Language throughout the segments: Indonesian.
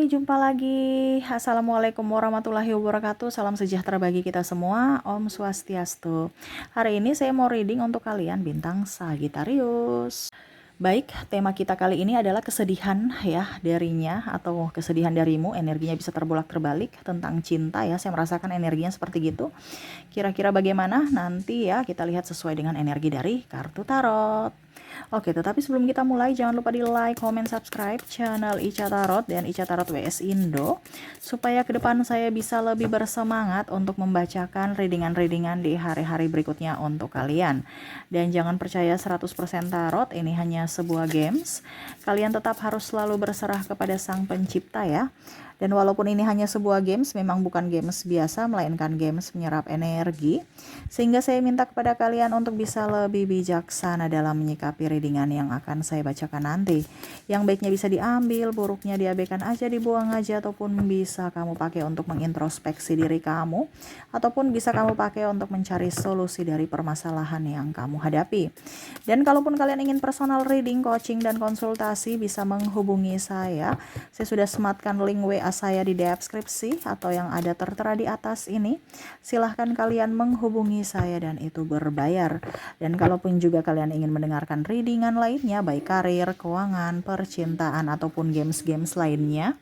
jumpa lagi. Assalamualaikum warahmatullahi wabarakatuh. Salam sejahtera bagi kita semua. Om Swastiastu. Hari ini saya mau reading untuk kalian bintang Sagittarius. Baik, tema kita kali ini adalah kesedihan ya darinya atau kesedihan darimu, energinya bisa terbolak-terbalik tentang cinta ya. Saya merasakan energinya seperti gitu. Kira-kira bagaimana? Nanti ya kita lihat sesuai dengan energi dari kartu tarot. Oke, tetapi sebelum kita mulai jangan lupa di like, comment, subscribe channel Ica Tarot dan Ica Tarot WS Indo supaya ke depan saya bisa lebih bersemangat untuk membacakan readingan-readingan di hari-hari berikutnya untuk kalian. Dan jangan percaya 100% tarot, ini hanya sebuah games. Kalian tetap harus selalu berserah kepada Sang Pencipta ya. Dan walaupun ini hanya sebuah games, memang bukan games biasa, melainkan games menyerap energi. Sehingga saya minta kepada kalian untuk bisa lebih bijaksana dalam menyikapi readingan yang akan saya bacakan nanti. Yang baiknya bisa diambil, buruknya diabaikan aja, dibuang aja, ataupun bisa kamu pakai untuk mengintrospeksi diri kamu, ataupun bisa kamu pakai untuk mencari solusi dari permasalahan yang kamu hadapi. Dan kalaupun kalian ingin personal reading, coaching, dan konsultasi, bisa menghubungi saya. Saya sudah sematkan link WA saya di deskripsi atau yang ada tertera di atas ini. Silahkan kalian menghubungi saya dan itu berbayar. Dan kalaupun juga kalian ingin mendengarkan readingan lainnya, baik karir, keuangan, percintaan, ataupun games-games lainnya,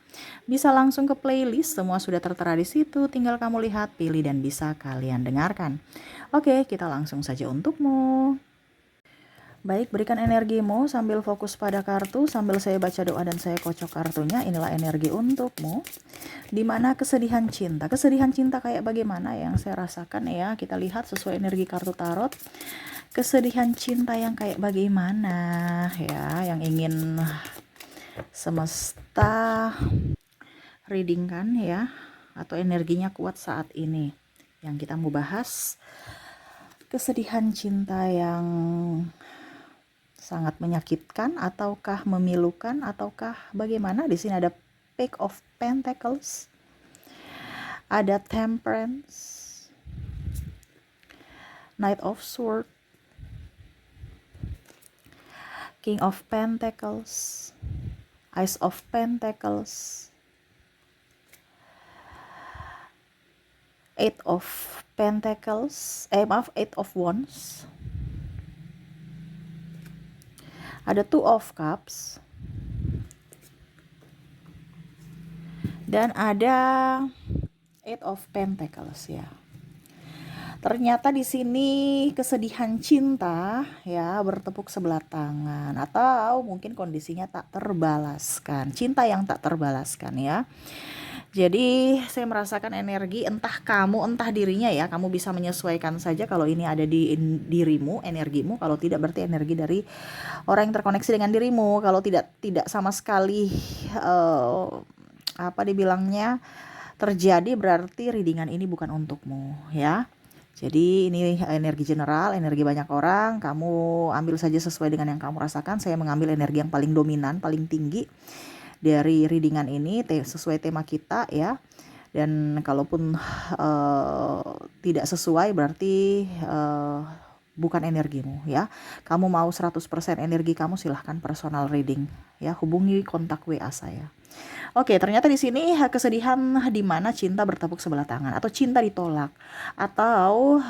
bisa langsung ke playlist, semua sudah tertera di situ. Tinggal kamu lihat, pilih, dan bisa kalian dengarkan. Oke, kita langsung saja untukmu. Baik, berikan energimu sambil fokus pada kartu, sambil saya baca doa dan saya kocok kartunya. Inilah energi untukmu. Dimana kesedihan cinta. Kesedihan cinta kayak bagaimana yang saya rasakan ya. Kita lihat sesuai energi kartu tarot. Kesedihan cinta yang kayak bagaimana ya, yang ingin semesta readingkan ya. Atau energinya kuat saat ini. Yang kita mau bahas kesedihan cinta yang sangat menyakitkan, ataukah memilukan, ataukah bagaimana? Di sini ada Page of Pentacles, ada Temperance, Knight of Swords, King of Pentacles, Ace of Pentacles, Eight of Pentacles, Eight of Wands. Ada Two of Cups. Dan ada Eight of Pentacles ya. Ternyata di sini kesedihan cinta ya bertepuk sebelah tangan, atau mungkin kondisinya tak terbalaskan. Cinta yang tak terbalaskan ya. Jadi saya merasakan energi entah kamu entah dirinya ya. Kamu bisa menyesuaikan saja kalau ini ada di dirimu, energimu. Kalau tidak berarti energi dari orang yang terkoneksi dengan dirimu. Kalau tidak sama sekali apa dibilangnya terjadi, berarti readingan ini bukan untukmu ya. Jadi ini energi general, energi banyak orang. Kamu ambil saja sesuai dengan yang kamu rasakan. Saya mengambil energi yang paling dominan, paling tinggi dari readingan ini sesuai tema kita ya. Dan kalaupun tidak sesuai berarti bukan energimu ya. Kamu mau 100% energi kamu, silahkan personal reading ya. Hubungi kontak WA saya. Oke, ternyata di sini kesedihan di mana cinta bertepuk sebelah tangan, atau cinta ditolak, atau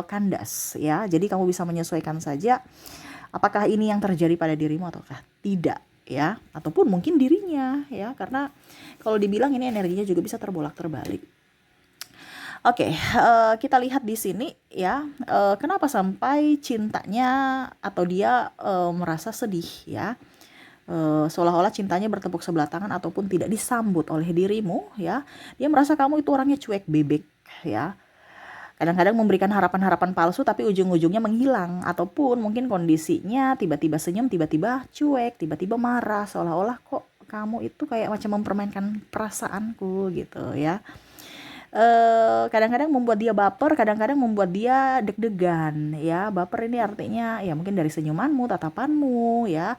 kandas ya. Jadi kamu bisa menyesuaikan saja apakah ini yang terjadi pada dirimu ataukah tidak ya, ataupun mungkin dirinya ya, karena kalau dibilang ini energinya juga bisa terbolak-terbalik. Oke, kita lihat di sini ya, kenapa sampai cintanya atau dia merasa sedih ya. Seolah-olah cintanya bertepuk sebelah tangan ataupun tidak disambut oleh dirimu ya. Dia merasa kamu itu orangnya cuek bebek ya. Kadang-kadang memberikan harapan-harapan palsu tapi ujung-ujungnya menghilang, ataupun mungkin kondisinya tiba-tiba senyum, tiba-tiba cuek, tiba-tiba marah, seolah-olah kok kamu itu kayak macam mempermainkan perasaanku gitu ya. Kadang-kadang membuat dia baper, kadang-kadang membuat dia deg-degan ya. Baper ini artinya ya mungkin dari senyumanmu, tatapanmu ya,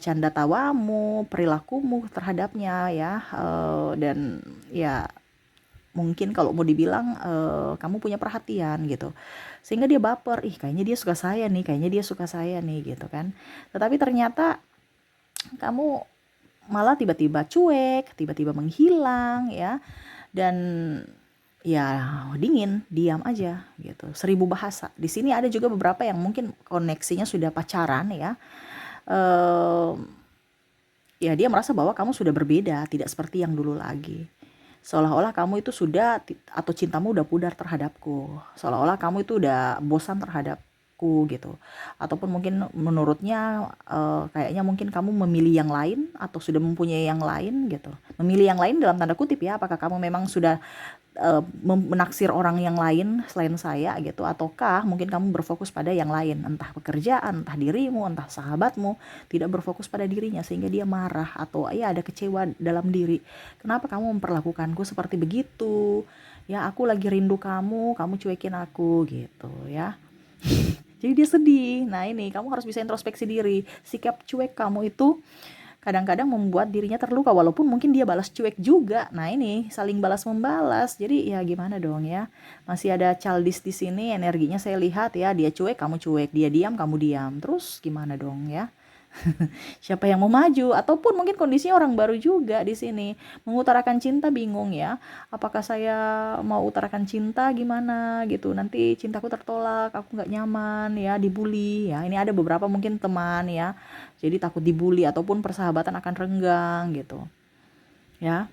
canda tawamu, perilakumu terhadapnya ya, dan ya mungkin kalau mau dibilang kamu punya perhatian gitu, sehingga dia baper, ih kayaknya dia suka saya nih, kayaknya dia suka saya nih gitu kan. Tetapi ternyata kamu malah tiba-tiba cuek, tiba-tiba menghilang ya, dan ya dingin, diam aja gitu. 1000 bahasa. Di sini ada juga beberapa yang mungkin koneksinya sudah pacaran ya. Ya dia merasa bahwa kamu sudah berbeda, tidak seperti yang dulu lagi. Seolah-olah kamu itu sudah atau cintamu udah pudar terhadapku. Seolah-olah kamu itu udah bosan terhadapku gitu. Ataupun mungkin menurutnya kayaknya mungkin kamu memilih yang lain atau sudah mempunyai yang lain gitu. Memilih yang lain dalam tanda kutip ya, apakah kamu memang sudah menaksir orang yang lain selain saya gitu, ataukah mungkin kamu berfokus pada yang lain, entah pekerjaan, entah dirimu, entah sahabatmu, tidak berfokus pada dirinya sehingga dia marah atau ya ada kecewa dalam diri. Kenapa kamu memperlakukanku seperti begitu? Ya aku lagi rindu kamu, kamu cuekin aku gitu ya. Jadi dia sedih. Nah ini kamu harus bisa introspeksi diri. Sikap cuek kamu itu kadang-kadang membuat dirinya terluka walaupun mungkin dia balas cuek juga. Nah ini saling balas membalas. Jadi ya gimana dong ya, masih ada childish di sini energinya saya lihat ya. Dia cuek kamu cuek, dia diam kamu diam, terus gimana dong ya. Siapa yang mau maju? Ataupun mungkin kondisinya orang baru juga di sini. Mengutarakan cinta bingung ya. Apakah saya mau utarakan cinta gimana gitu. Nanti cintaku tertolak, aku nggak nyaman ya, dibully ya. Ini ada beberapa mungkin teman ya. Jadi takut dibully ataupun persahabatan akan renggang gitu. Ya.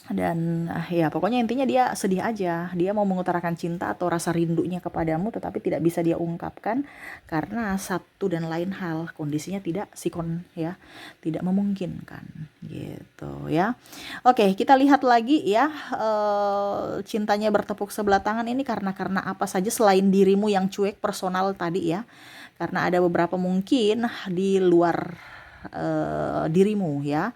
Dan ya pokoknya intinya dia sedih aja, dia mau mengutarakan cinta atau rasa rindunya kepadamu tetapi tidak bisa dia ungkapkan karena satu dan lain hal, kondisinya tidak sikon ya, tidak memungkinkan gitu ya. Oke, kita lihat lagi ya, cintanya bertepuk sebelah tangan ini karena apa saja selain dirimu yang cuek personal tadi ya, karena ada beberapa mungkin di luar dirimu ya.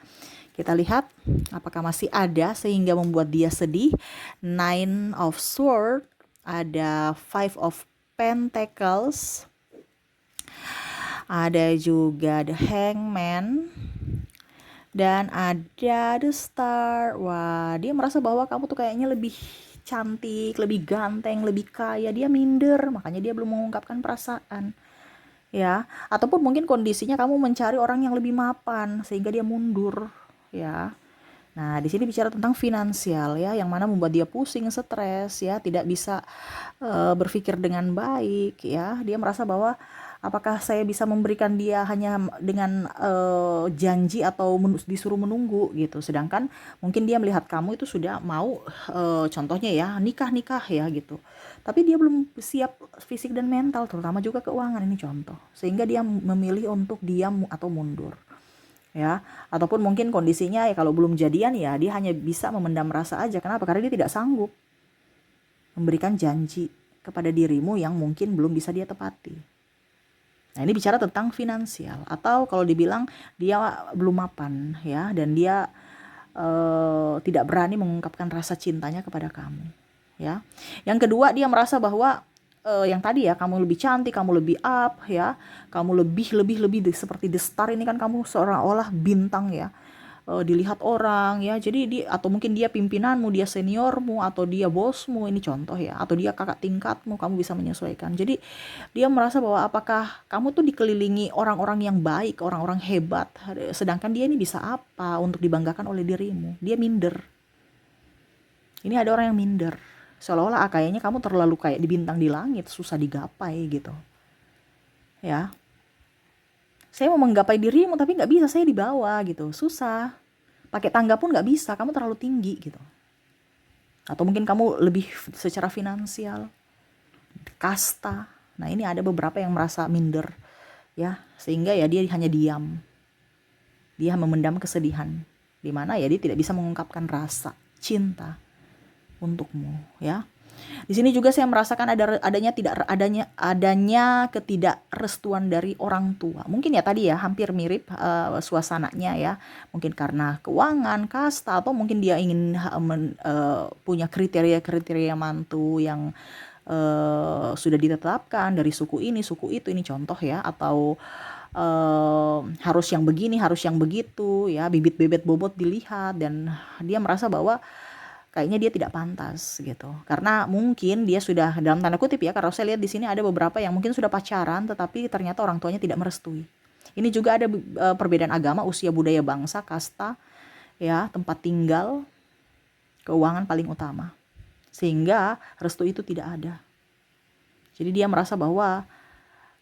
Kita lihat apakah masih ada sehingga membuat dia sedih. Nine of Swords, ada Five of Pentacles, ada juga the Hangman, dan ada the Star. Wah, dia merasa bahwa kamu tuh kayaknya lebih cantik, lebih ganteng, lebih kaya. Dia minder, makanya dia belum mengungkapkan perasaan. Ya, ataupun mungkin kondisinya kamu mencari orang yang lebih mapan sehingga dia mundur, ya. Nah, di sini bicara tentang finansial ya, yang mana membuat dia pusing, stres ya, tidak bisa berpikir dengan baik ya. Dia merasa bahwa apakah saya bisa memberikan dia hanya dengan janji atau disuruh menunggu gitu. Sedangkan mungkin dia melihat kamu itu sudah mau contohnya ya, nikah ya gitu. Tapi dia belum siap fisik dan mental, terutama juga keuangan, ini contoh. Sehingga dia memilih untuk diam atau mundur. Ya, ataupun mungkin kondisinya ya kalau belum jadian ya dia hanya bisa memendam rasa aja. Kenapa? Karena dia tidak sanggup memberikan janji kepada dirimu yang mungkin belum bisa dia tepati. Nah, ini bicara tentang finansial, atau kalau dibilang dia belum mapan ya, dan dia tidak berani mengungkapkan rasa cintanya kepada kamu ya. Yang kedua, dia merasa bahwa yang tadi ya, kamu lebih cantik, kamu lebih up ya, kamu lebih seperti the star. Ini kan kamu seorang olah bintang ya, dilihat orang ya. Jadi atau mungkin dia pimpinanmu, dia seniormu, atau dia bosmu, ini contoh ya, atau dia kakak tingkatmu, kamu bisa menyesuaikan. Jadi dia merasa bahwa apakah kamu tuh dikelilingi orang-orang yang baik, orang-orang hebat, sedangkan dia ini bisa apa untuk dibanggakan oleh dirimu. Dia minder. Ini ada orang yang minder, seolah-olah kayaknya kamu terlalu kayak di bintang di langit, susah digapai gitu ya. Saya mau menggapai dirimu tapi nggak bisa, saya di bawah gitu, susah. Pakai tangga pun nggak bisa, kamu terlalu tinggi gitu. Atau mungkin kamu lebih secara finansial, kasta. Nah ini ada beberapa yang merasa minder ya, sehingga ya dia hanya diam, dia memendam kesedihan, dimana ya dia tidak bisa mengungkapkan rasa cinta untukmu ya. Di sini juga saya merasakan adanya ketidakrestuan dari orang tua. Mungkin ya tadi ya hampir mirip suasananya ya. Mungkin karena keuangan, kasta, atau mungkin dia ingin punya kriteria mantu yang sudah ditetapkan dari suku ini, suku itu, ini contoh ya. Atau harus yang begini, harus yang begitu ya, bibit-bibit bobot dilihat, dan dia merasa bahwa kayaknya dia tidak pantas gitu. Karena mungkin dia sudah, dalam tanda kutip ya, karena saya lihat di sini ada beberapa yang mungkin sudah pacaran tetapi ternyata orang tuanya tidak merestui. Ini juga ada perbedaan agama, usia, budaya, bangsa, kasta, ya, tempat tinggal, keuangan paling utama. Sehingga restu itu tidak ada. Jadi dia merasa bahwa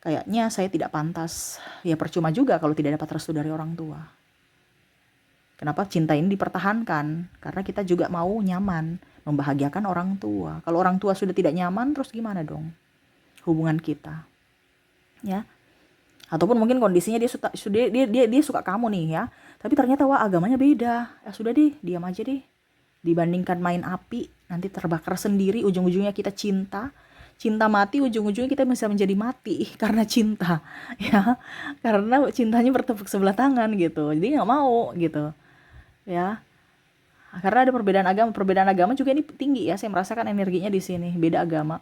kayaknya saya tidak pantas. Ya percuma juga kalau tidak dapat restu dari orang tua. Kenapa cinta ini dipertahankan? Karena kita juga mau nyaman, membahagiakan orang tua. Kalau orang tua sudah tidak nyaman, terus gimana dong hubungan kita? Ya. Ataupun mungkin kondisinya dia suka kamu nih ya, tapi ternyata wah agamanya beda. Ya sudah deh, diam aja deh. Dibandingkan main api, nanti terbakar sendiri, ujung-ujungnya kita cinta mati, ujung-ujungnya kita bisa menjadi mati karena cinta, ya, karena cintanya bertepuk sebelah tangan gitu. Jadi nggak mau gitu, ya. Karena ada perbedaan agama juga ini tinggi ya. Saya merasakan energinya di sini, beda agama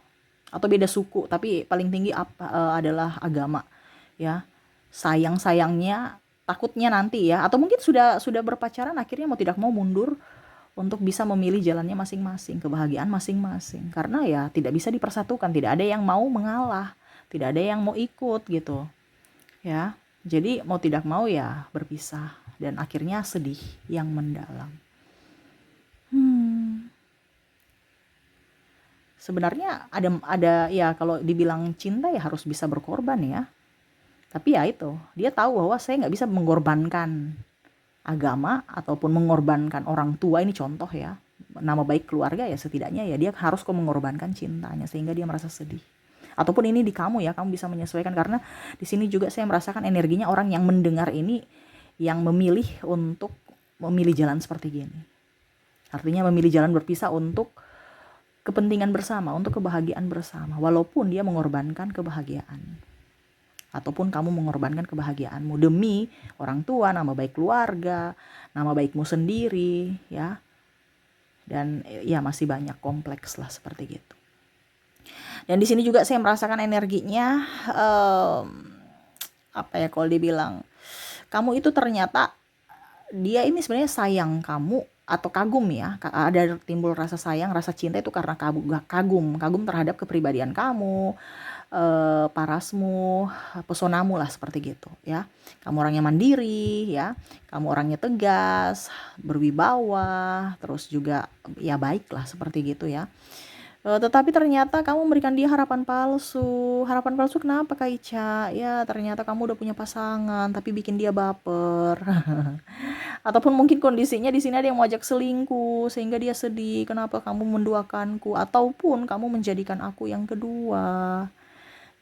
atau beda suku, tapi paling tinggi adalah agama. Ya, sayangnya takutnya nanti ya, atau mungkin sudah berpacaran akhirnya mau tidak mau mundur untuk bisa memilih jalannya masing-masing, kebahagiaan masing-masing, karena ya tidak bisa dipersatukan, tidak ada yang mau mengalah, tidak ada yang mau ikut gitu ya. Jadi mau tidak mau ya berpisah dan akhirnya sedih yang mendalam. Sebenarnya ada ya, kalau dibilang cinta ya harus bisa berkorban ya. Tapi ya itu, dia tahu bahwa saya nggak bisa mengorbankan agama ataupun mengorbankan orang tua, ini contoh ya, nama baik keluarga, ya setidaknya ya dia harus kok mengorbankan cintanya sehingga dia merasa sedih. Ataupun ini di kamu ya, kamu bisa menyesuaikan, karena di sini juga saya merasakan energinya orang yang mendengar ini yang memilih untuk memilih jalan seperti gini. Artinya memilih jalan berpisah untuk kepentingan bersama, untuk kebahagiaan bersama, walaupun dia mengorbankan kebahagiaan. Ataupun kamu mengorbankan kebahagiaanmu demi orang tua, nama baik keluarga, nama baikmu sendiri, ya. Dan ya masih banyak, kompleks lah seperti gitu. Dan di sini juga saya merasakan energinya apa ya, kalau dibilang kamu itu ternyata dia ini sebenarnya sayang kamu atau kagum ya, ada timbul rasa sayang, rasa cinta itu karena kagum terhadap kepribadian kamu, parasmu, pesonamu lah seperti gitu ya. Kamu orangnya mandiri ya, kamu orangnya tegas, berwibawa, terus juga ya baik lah seperti gitu ya. Tetapi ternyata kamu memberikan dia harapan palsu. Harapan palsu kenapa Kak Ica? Ya ternyata kamu udah punya pasangan tapi bikin dia baper. Ataupun mungkin kondisinya di sini ada yang mau ajak selingkuh sehingga dia sedih, kenapa kamu menduakanku, ataupun kamu menjadikan aku yang kedua.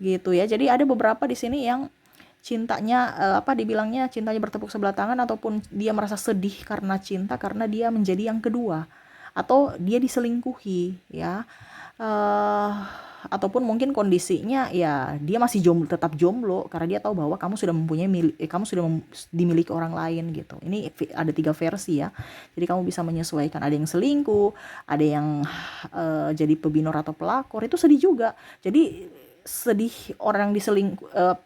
Gitu ya. Jadi ada beberapa di sini yang cintanya dibilangnya cintanya bertepuk sebelah tangan, ataupun dia merasa sedih karena cinta karena dia menjadi yang kedua, atau dia diselingkuhi ya. Ataupun mungkin kondisinya ya dia masih tetap jomblo karena dia tahu bahwa kamu sudah mempunyai kamu sudah dimiliki orang lain gitu. Ini ada 3 versi ya. Jadi kamu bisa menyesuaikan, ada yang selingkuh, ada yang jadi pebinor atau pelakor, itu sedih juga. Jadi sedih orang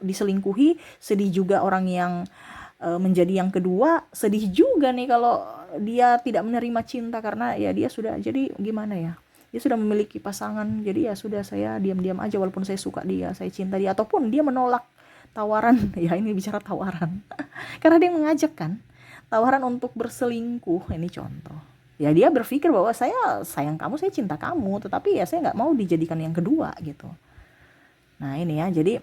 diselingkuhi, sedih juga orang yang menjadi yang kedua, sedih juga nih kalau dia tidak menerima cinta karena ya dia sudah, jadi gimana ya, dia sudah memiliki pasangan, jadi ya sudah, saya diam-diam aja walaupun saya suka dia, saya cinta dia. Ataupun dia menolak tawaran ya, ini bicara tawaran karena dia mengajak kan, tawaran untuk berselingkuh, ini contoh ya. Dia berpikir bahwa saya sayang kamu, saya cinta kamu, tetapi ya saya nggak mau dijadikan yang kedua gitu. Nah ini ya, jadi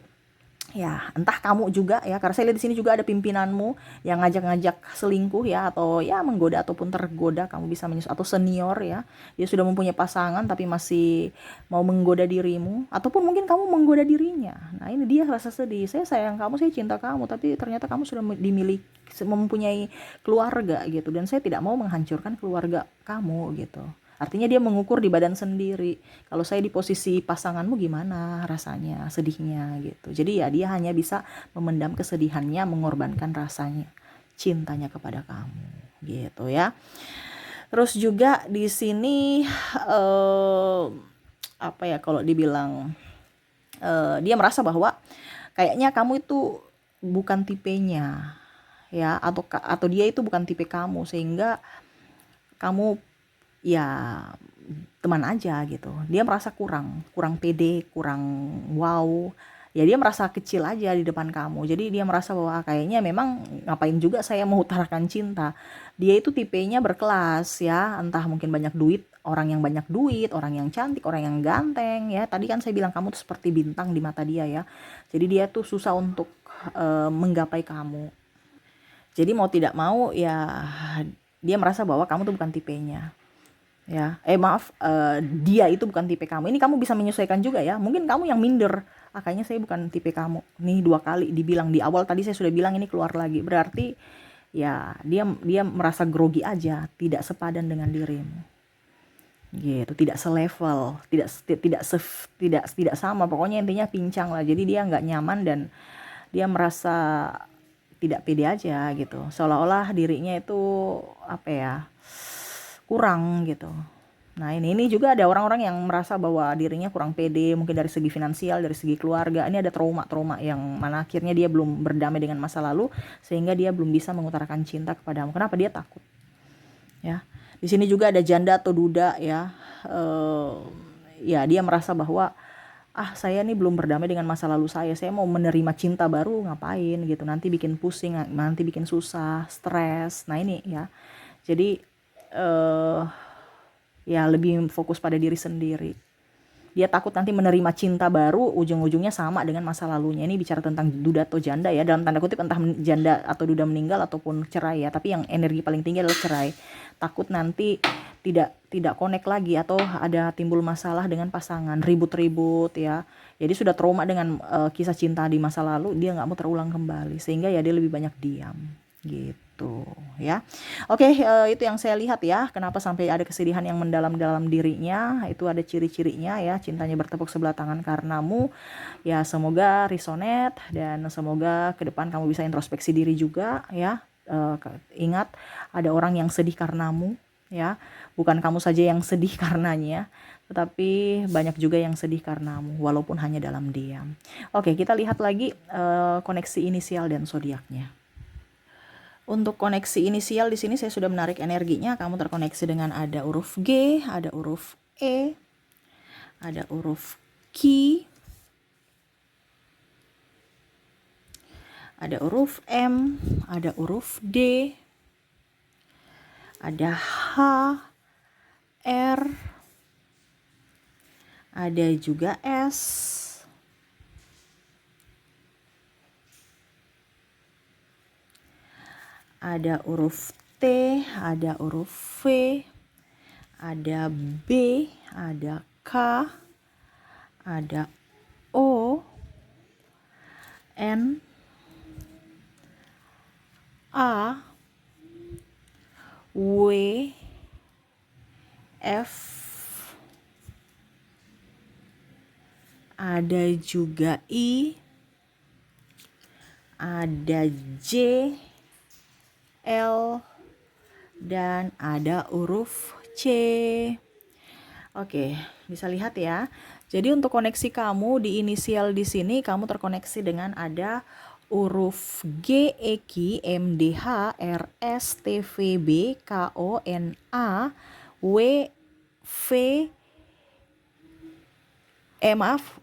ya entah kamu juga ya, karena saya lihat di sini juga ada pimpinanmu yang ngajak-ngajak selingkuh ya, atau ya menggoda ataupun tergoda, kamu bisa menyusul, atau senior ya, dia sudah mempunyai pasangan tapi masih mau menggoda dirimu, ataupun mungkin kamu menggoda dirinya. Nah ini dia rasa sedih, saya sayang kamu, saya cinta kamu, tapi ternyata kamu sudah mempunyai keluarga gitu, dan saya tidak mau menghancurkan keluarga kamu gitu. Artinya dia mengukur di badan sendiri. Kalau saya di posisi pasanganmu gimana rasanya, sedihnya gitu. Jadi ya dia hanya bisa memendam kesedihannya, mengorbankan rasanya, cintanya kepada kamu gitu ya. Terus juga di sini apa ya, kalau dibilang dia merasa bahwa kayaknya kamu itu bukan tipenya ya, atau dia itu bukan tipe kamu, sehingga kamu ya teman aja gitu. Dia merasa kurang pede, kurang wow ya dia merasa kecil aja di depan kamu. Jadi dia merasa bahwa kayaknya memang ngapain juga saya mau utarakan cinta. Dia itu tipenya berkelas ya, entah mungkin banyak duit, orang yang banyak duit, orang yang cantik, orang yang ganteng ya. Tadi kan saya bilang kamu tuh seperti bintang di mata dia ya. Jadi dia tuh susah untuk menggapai kamu. Jadi mau tidak mau ya dia merasa bahwa kamu tuh bukan tipenya. Ya, maaf, dia itu bukan tipe kamu. Ini kamu bisa menyesuaikan juga ya. Mungkin kamu yang minder. Kayaknya saya bukan tipe kamu. Nih 2 kali dibilang di awal tadi saya sudah bilang ini keluar lagi. Berarti ya dia merasa grogi aja, tidak sepadan dengan dirimu. Gitu, tidak selevel, tidak sama. Pokoknya intinya pincang lah. Jadi dia nggak nyaman dan dia merasa tidak pede aja gitu. Seolah-olah dirinya itu apa ya? Kurang gitu. Nah ini juga ada orang-orang yang merasa bahwa dirinya kurang pede, mungkin dari segi finansial, dari segi keluarga. Ini ada trauma-trauma yang mana akhirnya dia belum berdamai dengan masa lalu, sehingga dia belum bisa mengutarakan cinta kepadamu. Kenapa? Dia takut. Ya, di sini juga ada janda atau duda ya. Ya dia merasa bahwa saya nih belum berdamai dengan masa lalu saya mau menerima cinta baru ngapain gitu, nanti bikin pusing, nanti bikin susah, stres. Nah ini ya, jadi ya lebih fokus pada diri sendiri. Dia takut nanti menerima cinta baru ujung-ujungnya sama dengan masa lalunya. Ini bicara tentang duda atau janda ya, dalam tanda kutip, entah janda atau duda meninggal ataupun cerai ya, tapi yang energi paling tinggi adalah cerai. Takut nanti tidak connect lagi atau ada timbul masalah dengan pasangan, ribut-ribut ya. Jadi sudah trauma dengan kisah cinta di masa lalu, dia nggak mau terulang kembali, sehingga ya dia lebih banyak diam gitu ya. Oke, itu yang saya lihat ya, kenapa sampai ada kesedihan yang mendalam dalam dirinya. Itu ada ciri-cirinya ya, cintanya bertepuk sebelah tangan karenamu. Ya semoga resonate dan semoga ke depan kamu bisa introspeksi diri juga ya. Ingat, ada orang yang sedih karenamu ya, bukan kamu saja yang sedih karenanya, tetapi banyak juga yang sedih karenamu walaupun hanya dalam diam. Oke, kita lihat lagi koneksi inisial dan zodiaknya. Untuk koneksi inisial di sini saya sudah menarik energinya. Kamu terkoneksi dengan ada huruf G, ada huruf E, ada huruf Q, ada huruf M, ada huruf D, ada H, R, ada juga S, ada huruf T, ada huruf V, ada B, ada K, ada O, N, A, W, F, ada juga I, ada J, L, dan ada huruf C. Oke, bisa lihat ya. Jadi untuk koneksi kamu di inisial di sini, kamu terkoneksi dengan ada huruf G, E, Q, M, D, H, R, S, T, V, B, K, O, N, A, W, V,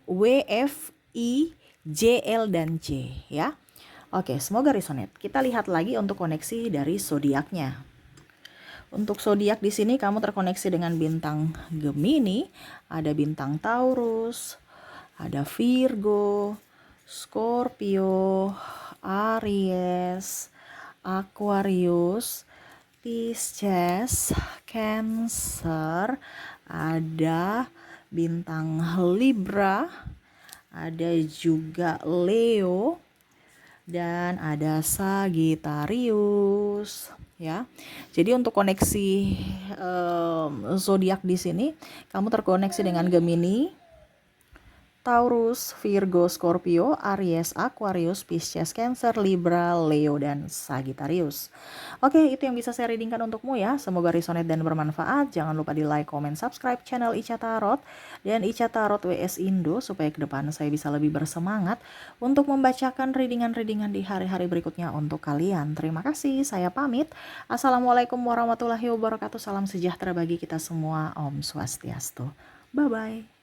W, F, I, J, L, dan C ya. Oke, semoga resonate. Kita lihat lagi untuk koneksi dari zodiaknya. Untuk zodiak di sini kamu terkoneksi dengan bintang Gemini, ada bintang Taurus, ada Virgo, Scorpio, Aries, Aquarius, Pisces, Cancer, ada bintang Libra, ada juga Leo, dan ada Sagittarius ya. Jadi untuk koneksi zodiak di sini kamu terkoneksi dengan Gemini, Taurus, Virgo, Scorpio, Aries, Aquarius, Pisces, Cancer, Libra, Leo, dan Sagittarius. Oke, itu yang bisa saya readingkan untukmu ya. Semoga resonate dan bermanfaat. Jangan lupa di like, comment, subscribe channel Ica Tarot dan Ica Tarot WS Indo supaya ke depan saya bisa lebih bersemangat untuk membacakan readingan-readingan di hari-hari berikutnya untuk kalian. Terima kasih, saya pamit. Assalamualaikum warahmatullahi wabarakatuh. Salam sejahtera bagi kita semua. Om Swastiastu. Bye-bye.